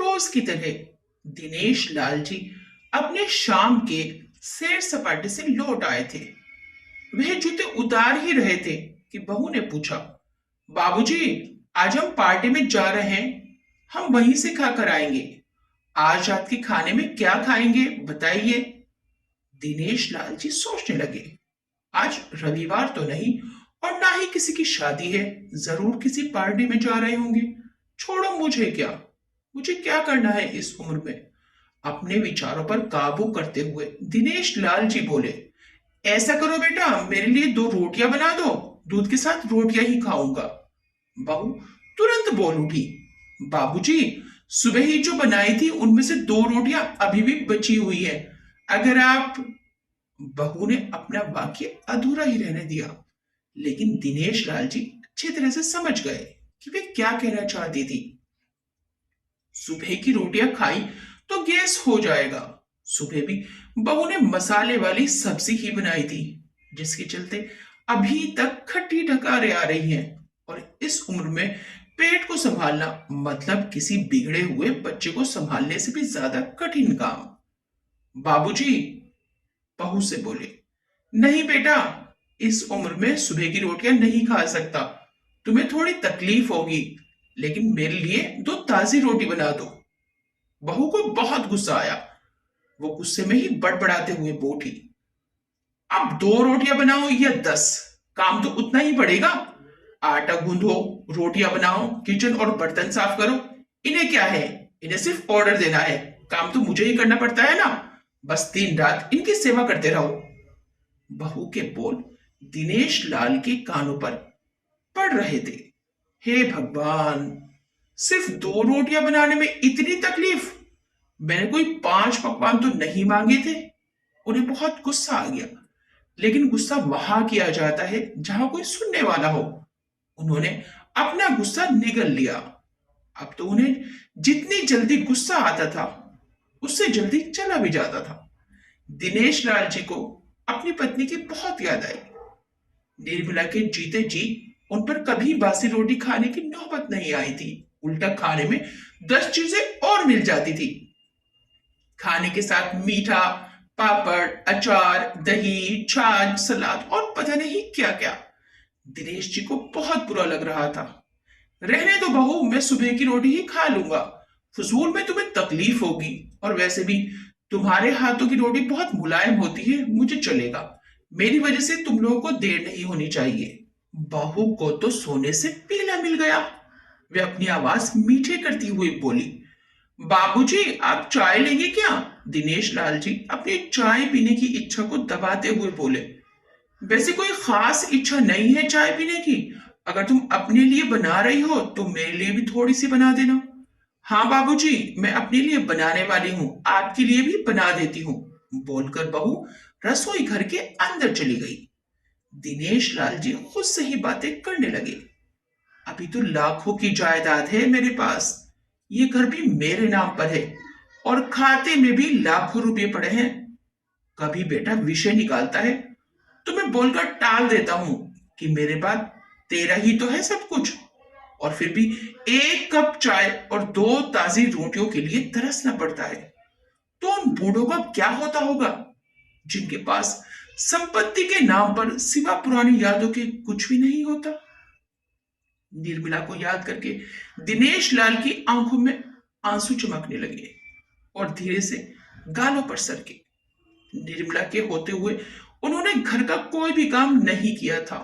रोज की तरह दिनेश लाल जी अपने शाम के सैर सपाटे से लौट आए थे। वह जूते उतार ही रहे थे कि बहू ने पूछा, बाबूजी, आज हम पार्टी में जा रहे हैं, हम वहीं से खाकर आएंगे। आज रात के खाने में क्या खाएंगे बताइए। दिनेश लाल जी सोचने लगे, आज रविवार तो नहीं और ना ही किसी की शादी है, जरूर किसी पार्टी में जा रहे होंगे। छोड़ो, मुझे क्या करना है इस उम्र में। अपने विचारों पर काबू करते हुए दिनेश लाल जी बोले, ऐसा करो बेटा, मेरे लिए 2 रोटियां बना दो, दूध के साथ रोटियां ही खाऊंगा। बहू तुरंत बोल उठी, बाबूजी, सुबह ही जो बनाई थी उनमें से 2 रोटियां अभी भी बची हुई है, अगर आप। बहू ने अपना वाक्य अधूरा ही रहने दिया, लेकिन दिनेश लाल जी अच्छी तरह से समझ गए कि वे क्या कहना चाहती थी। सुबह की रोटियां खाई तो गैस हो जाएगा। सुबह भी बहू ने मसाले वाली सब्जी ही बनाई थी, जिसके चलते अभी तक खट्टी डकारें आ रही हैं। और इस उम्र में पेट को संभालना मतलब किसी बिगड़े हुए बच्चे को संभालने से भी ज्यादा कठिन काम। बाबूजी, बहू से बोले, नहीं बेटा, इस उम्र में सुबह की रोटियां नहीं खा सकता, तुम्हें थोड़ी तकलीफ होगी, लेकिन मेरे लिए 2 ताजी रोटी बना दो। बहू को बहुत गुस्सा आया। वो गुस्से में ही बड़बड़ाते हुए बोली, अब 2 रोटियां बनाओ या 10, काम तो उतना ही पड़ेगा। आटा गूंदो, रोटियां बनाओ, किचन और बर्तन साफ करो। इन्हें क्या है, इन्हें सिर्फ ऑर्डर देना है, काम तो मुझे ही करना पड़ता है ना। बस दिन रात इनकी सेवा करते रहो। बहू के बोल दिनेश लाल के कानों पर पड़ रहे थे। हे भगवान, सिर्फ 2 रोटियां बनाने में इतनी तकलीफ। मैंने कोई 5 पकवान तो नहीं मांगे थे। उन्हें बहुत गुस्सा आ गया, लेकिन गुस्सा वहां किया जाता है जहां कोई सुनने वाला हो। उन्होंने अपना गुस्सा निगल लिया। अब तो उन्हें जितनी जल्दी गुस्सा आता था, उससे जल्दी चला भी जाता था। दिनेश लाल जी को अपनी पत्नी की बहुत याद आई। निर्मला के जीते जी उन पर कभी बासी रोटी खाने की नौबत नहीं आई थी। उल्टा खाने में 10 चीजें और मिल जाती थी। खाने के साथ मीठा, पापड़, अचार, दही, छाछ, सलाद और पता नहीं क्या क्या। दिनेश जी को बहुत बुरा लग रहा था। रहने दो बहू, मैं सुबह की रोटी ही खा लूंगा, फजूल में तुम्हें तकलीफ होगी, और वैसे भी तुम्हारे हाथों की रोटी बहुत मुलायम होती है, मुझे चलेगा। मेरी वजह से तुम लोगों को देर नहीं होनी चाहिए। बहू को तो सोने से पीला मिल गया। वे अपनी आवाज मीठे करती हुई बोली, बाबूजी, आप चाय लेंगे क्या? दिनेश लाल जी अपनी चाय पीने की इच्छा को दबाते हुए बोले, वैसे कोई खास इच्छा नहीं है चाय पीने की। अगर तुम अपने लिए बना रही हो तो मेरे लिए भी थोड़ी सी बना देना। हाँ बाबूजी, मैं अपने लिए बनाने वाली हूँ, आपके लिए भी बना देती हूँ, बोलकर बहू रसोई घर के अंदर चली गई। दिनेश लाल जी खुद से ही बातें करने लगे, अभी तो लाखों की जायदाद है मेरे पास, ये घर भी मेरे नाम पर है और खाते में भी लाखों रुपए पड़े हैं। कभी बेटा विषय निकालता है तो मैं बोलकर टाल देता हूं कि मेरे बाद तेरा ही तो है सब कुछ, और फिर भी 1 कप चाय और 2 ताजी रोटियों के लिए तरसना पड़ता है। तो उन बूढ़ों का क्या होता होगा जिनके पास संपत्ति के नाम पर सिवा पुरानी यादों के कुछ भी नहीं होता। निर्मला को याद करके दिनेश लाल की आंखों में आंसू चमकने लगे और धीरे से गालों पर सरके। निर्मला के होते हुए उन्होंने घर का कोई भी काम नहीं किया था।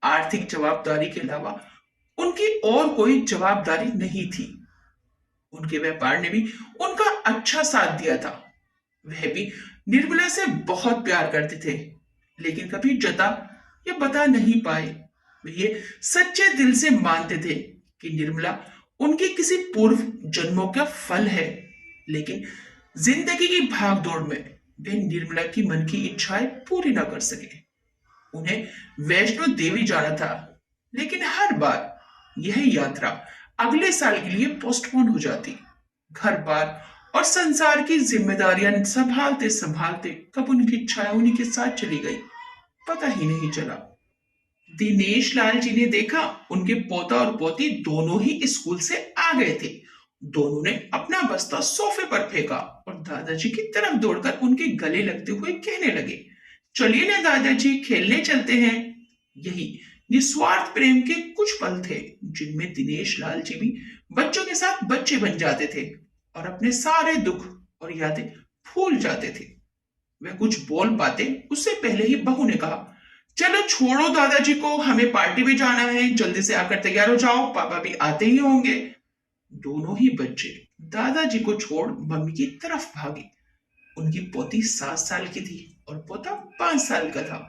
आर्थिक जवाबदारी के अलावा उनकी और कोई जवाबदारी नहीं थी। उनके व्यापार ने भी उनका अच्छा साथ दिया था। वह भी निर्मला से बहुत प्यार करते थे, लेकिन कभी जता या बता नहीं पाए। वे ये सच्चे दिल से मानते थे कि निर्मला उनके किसी पूर्व जन्मों का फल है, लेकिन जिंदगी की भागदौड़ में वे निर्मला की मन की इच्छाएं पूरी ना कर सके। उन्हें वैष्णो देवी जाना था, लेकिन हर बार यह यात्रा अगले साल के लिए पोस्टपोन हो जाती। घर बार और संसार की जिम्मेदारियां संभालते संभालते कब उनकी इच्छाएं उन्हीं के साथ चली गई, पता ही नहीं चला। दिनेश लाल जी ने देखा उनके पोता और पोती दोनों ही स्कूल से आ गए थे। दोनों ने अपना बस्ता सोफे पर फेंका और दादाजी की तरफ दौड़कर उनके गले लगते हुए कहने लगे, चलिए ना दादाजी, खेलने चलते हैं। यही निस्वार्थ प्रेम के कुछ पल थे जिनमें दिनेश लाल जी भी बच्चों के साथ बच्चे बन जाते थे और अपने सारे दुख और यादें भूल जाते थे। वह कुछ बोल पाते उससे पहले ही बहू ने कहा, चलो छोड़ो दादाजी को, हमें पार्टी में जाना है, जल्दी से आकर तैयार हो जाओ, पापा भी आते ही होंगे। दोनों ही बच्चे दादाजी को छोड़ मम्मी की तरफ भागे। उनकी पोती 7 साल की थी और पोता 5 साल का था।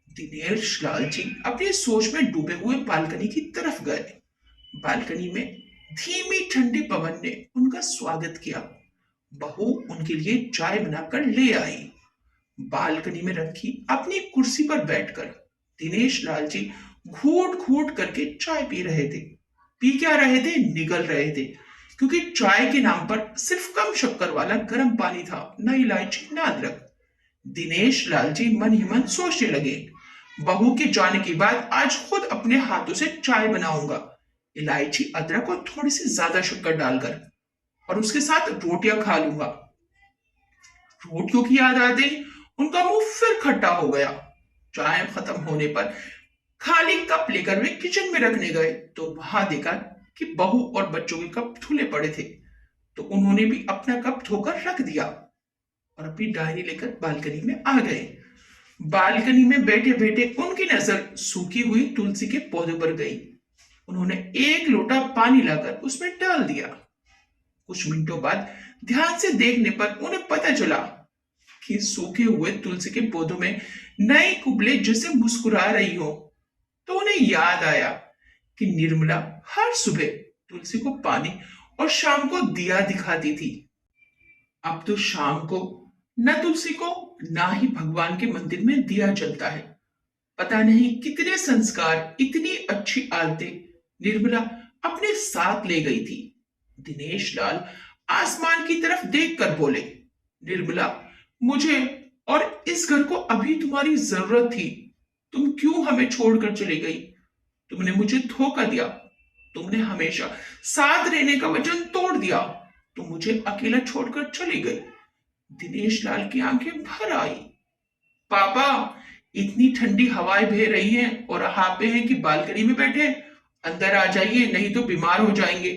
दिनेश लाल जी अपनी सोच में डूबे हुए बालकनी की तरफ गए। बालकनी में धीमी ठंडी पवन ने उनका स्वागत किया। बहू उनके लिए चाय बनाकर ले आई। बालकनी में रखी अपनी कुर्सी पर बैठकर दिनेश लाल जी घूट घूट करके चाय पी रहे थे। पी क्या रहे थे, निगल रहे थे, क्योंकि चाय के नाम पर सिर्फ कम शक्कर वाला गर्म पानी था, न इलायची न अदरक। दिनेश लाल जी मन ही मन सोचने लगे, बहू के जाने के बाद आज खुद अपने हाथों से चाय बनाऊंगा, इलायची अदरक और थोड़ी सी ज्यादा शक्कर डालकर, और उसके साथ रोटियां खा लूंगा। रोटियों की याद आते ही उनका मुंह फिर खट्टा हो गया। चाय खत्म होने पर खाली कप लेकर वे किचन में रखने गए तो वहां देखा कि बहू और बच्चों के कप धुले पड़े थे। तो उन्होंने भी अपना कप धोकर रख दिया और अपनी डायरी लेकर बालकनी में आ गए। बालकनी में बैठे बैठे उनकी नजर सूखी हुई तुलसी के पौधे पर गई। उन्होंने एक लोटा पानी लाकर उसमें डाल दिया। कुछ मिनटों बाद ध्यान से देखने पर उन्हें पता चला कि सूखे हुए तुलसी के पौधों में नई कुबले जैसे मुस्कुरा रही हो। तो उन्हें याद आया कि निर्मला हर सुबह तुलसी को पानी और शाम को दिया दिखाती थी। अब तो शाम को न तुलसी को ना ही भगवान के मंदिर में दिया जलता है। पता नहीं कितने संस्कार, इतनी अच्छी आदतें निर्मला अपने साथ ले गई थी। दिनेश लाल आसमान की तरफ देखकर बोले, निर्मला, मुझे और इस घर को अभी तुम्हारी जरूरत थी। तुम क्यों हमें छोड़कर चली गई? तुमने मुझे धोखा दिया। तुमने हमेशा साथ रहने का वचन तोड़ दिया। तुम मुझे अकेला छोड़कर चली गई। दिनेश लाल की आंखें भर आई। पापा, इतनी ठंडी हवाएं बह रही हैं और हापे हैं कि बालकनी में बैठे, अंदर आ जाइए, नहीं तो बीमार हो जाएंगे।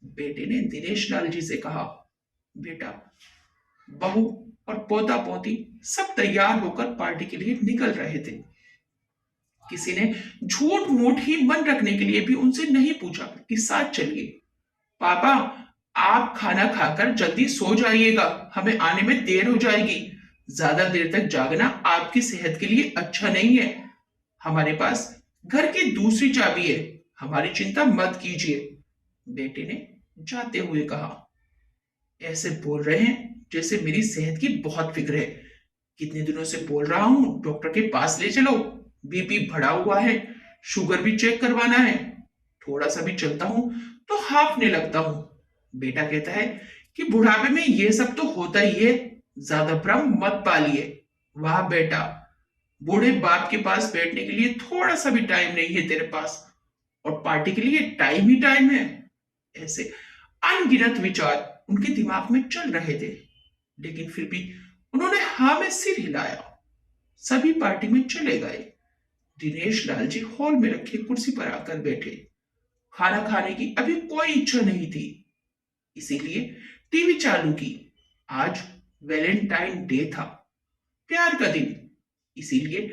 बेटे ने दिनेश लाल जी से कहा। बेटा, बहू और पोता पोती सब तैयार होकर पार्टी के लिए निकल रहे थे। किसी ने झूठ मूठ ही मन रखने के लिए भी उनसे नहीं पूछा कि साथ चलिए। पापा, आप खाना खाकर जल्दी सो जाइएगा, हमें आने में देर हो जाएगी। ज्यादा देर तक जागना आपकी सेहत के लिए अच्छा नहीं है। हमारे पास घर की दूसरी चाबी है, हमारी चिंता मत कीजिए, बेटे ने जाते हुए कहा। ऐसे बोल रहे हैं जैसे मेरी सेहत की बहुत फिक्र है। कितने दिनों से बोल रहा हूं, डॉक्टर के पास ले चलो, बीपी बढ़ा हुआ है, शुगर भी चेक करवाना है। थोड़ा सा भी चलता हूं तो हांफने लगता हूं। बेटा कहता है कि बुढ़ापे में ये सब तो होता ही है, ज्यादा भ्रम मत पालिए। वाह बेटा, बूढ़े बाप के पास बैठने के लिए थोड़ा सा भी टाइम नहीं है तेरे पास, और पार्टी के लिए टाइम ही टाइम है। ऐसे अनगिनत विचार उनके दिमाग में चल रहे थे, लेकिन फिर भी उन्होंने हाँ में सिर हिलाया। सभी पार्टी में चले गए। दिनेश लाल जी हॉल में रखे कुर्सी पर आकर बैठे। खाना खाने की अभी कोई इच्छा नहीं थी, इसीलिए टीवी चालू की। आज वैलेंटाइन डे था, प्यार का दिन, इसीलिए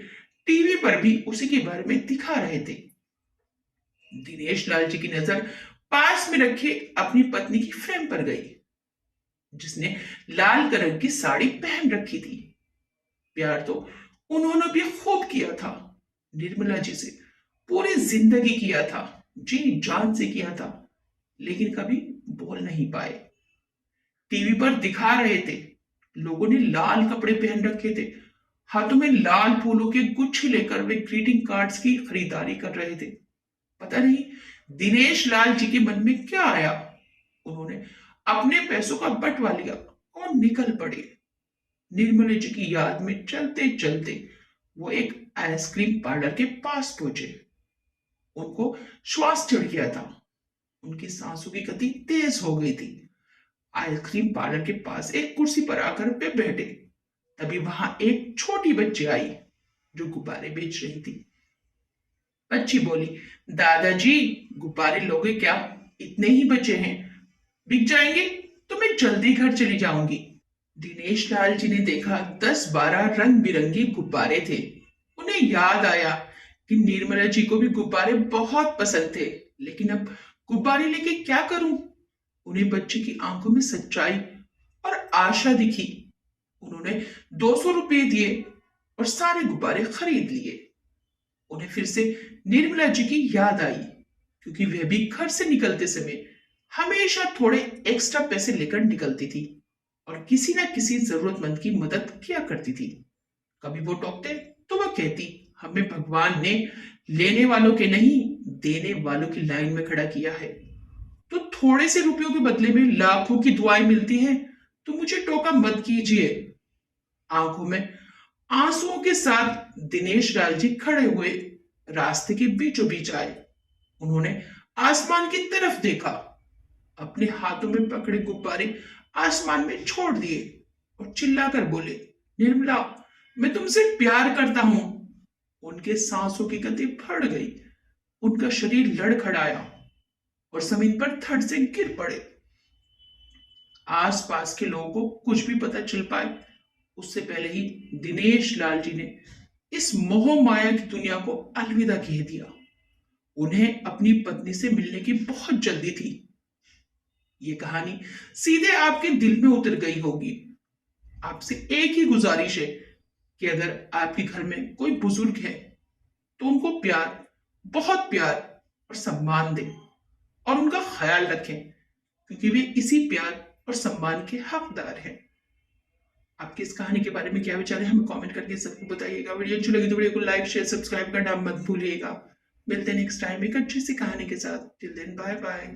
टीवी पर भी उसी के बारे में दिखा रहे थे। दिनेश लाल जी की नजर पास में रखे अपनी पत्नी की फ्रेम पर गई, जिसने लाल कलर की साड़ी पहन रखी थी। प्यार तो उन्होंने भी खूब किया था, निर्मला जी से पूरी जिंदगी किया था, जी जान से किया था, लेकिन कभी बोल नहीं पाए। टीवी पर दिखा रहे थे, लोगों ने लाल कपड़े पहन रखे थे, हाथों में लाल फूलों के गुच्छे लेकर वे ग्रीटिंग कार्ड्स की खरीदारी कर रहे थे। पता नहीं दिनेश लाल जी के मन में क्या आया, उन्होंने अपने पैसों का बंटवा लिया और निकल पड़े। निर्मला जी की याद में चलते चलते वो एक आइसक्रीम पार्लर के पास पहुंचे। उनको श्वास चढ़ गया था। उनकी सांसों की गति तेज हो गई थी। आइसक्रीम पार्लर के पास एक कुर्सी पर आकर वे बैठे। तभी वहां एक छोटी बच्ची आई जो गुब्बारे बेच रही थी। बच्ची बोली, दादाजी, गुब्बारे लोगे क्या? इतने ही बचे हैं, बिक जाएंगे तो मैं जल्दी घर चली जाऊंगी। दिनेश लाल जी ने देखा 10-12 रंग बिरंगे गुब्बारे थे। उन्हें याद आया कि निर्मला जी को भी गुब्बारे बहुत पसंद थे, लेकिन अब गुब्बारे लेके क्या करूं? उन्हें बच्चे की आंखों में सच्चाई और आशा दिखी। उन्होंने 200 रुपए दिए और सारे गुब्बारे खरीद लिए। उन्हें फिर से निर्मला जी की याद आई, क्योंकि वह भी घर से निकलते समय हमेशा थोड़े एक्स्ट्रा पैसे लेकर निकलती थी और किसी ना किसी जरूरतमंद की मदद किया करती थी। कभी वो टोकते तो वह कहती, हमें भगवान ने लेने वालों के नहीं, देने वालों की लाइन में खड़ा किया है। तो थोड़े से रुपयों के बदले में लाखों की दुआएं मिलती हैं, तो मुझे टोका मत कीजिए। आंखों में आंसुओं के साथ दिनेश लाल जी खड़े हुए रास्ते के बीचों बीच आए। उन्होंने आसमान की तरफ देखा, अपने हाथों में पकड़े गुब्बारे आसमान में छोड़ दिए और चिल्लाकर बोले, निर्मला, मैं तुमसे प्यार करता हूं। उनके सांसों की गति बढ़ गई, उनका शरीर लड़खड़ाया और जमीन पर थड़ से गिर पड़े। आसपास के लोगों को कुछ भी पता चल पाए उससे पहले ही दिनेश लाल जी ने इस मोह माया की दुनिया को अलविदा कह दिया। उन्हें अपनी पत्नी से मिलने की बहुत जल्दी थी। ये कहानी सीधे आपके दिल में उतर गई होगी। आपसे एक ही गुजारिश है कि अगर आपके घर में कोई बुजुर्ग है तो उनको प्यार, बहुत प्यार और सम्मान दें और उनका ख्याल रखें, क्योंकि वे इसी प्यार और सम्मान के हकदार हैं। आपकी इस कहानी के बारे में क्या विचार है हमें कमेंट करके सबको बताइएगा। वीडियो अच्छी लगी तो वीडियो को लाइक, शेयर, सब्सक्राइब करना मत भूलिएगा। मिलते हैं नेक्स्ट टाइम एक अच्छी सी कहानी के साथ। Till then bye bye.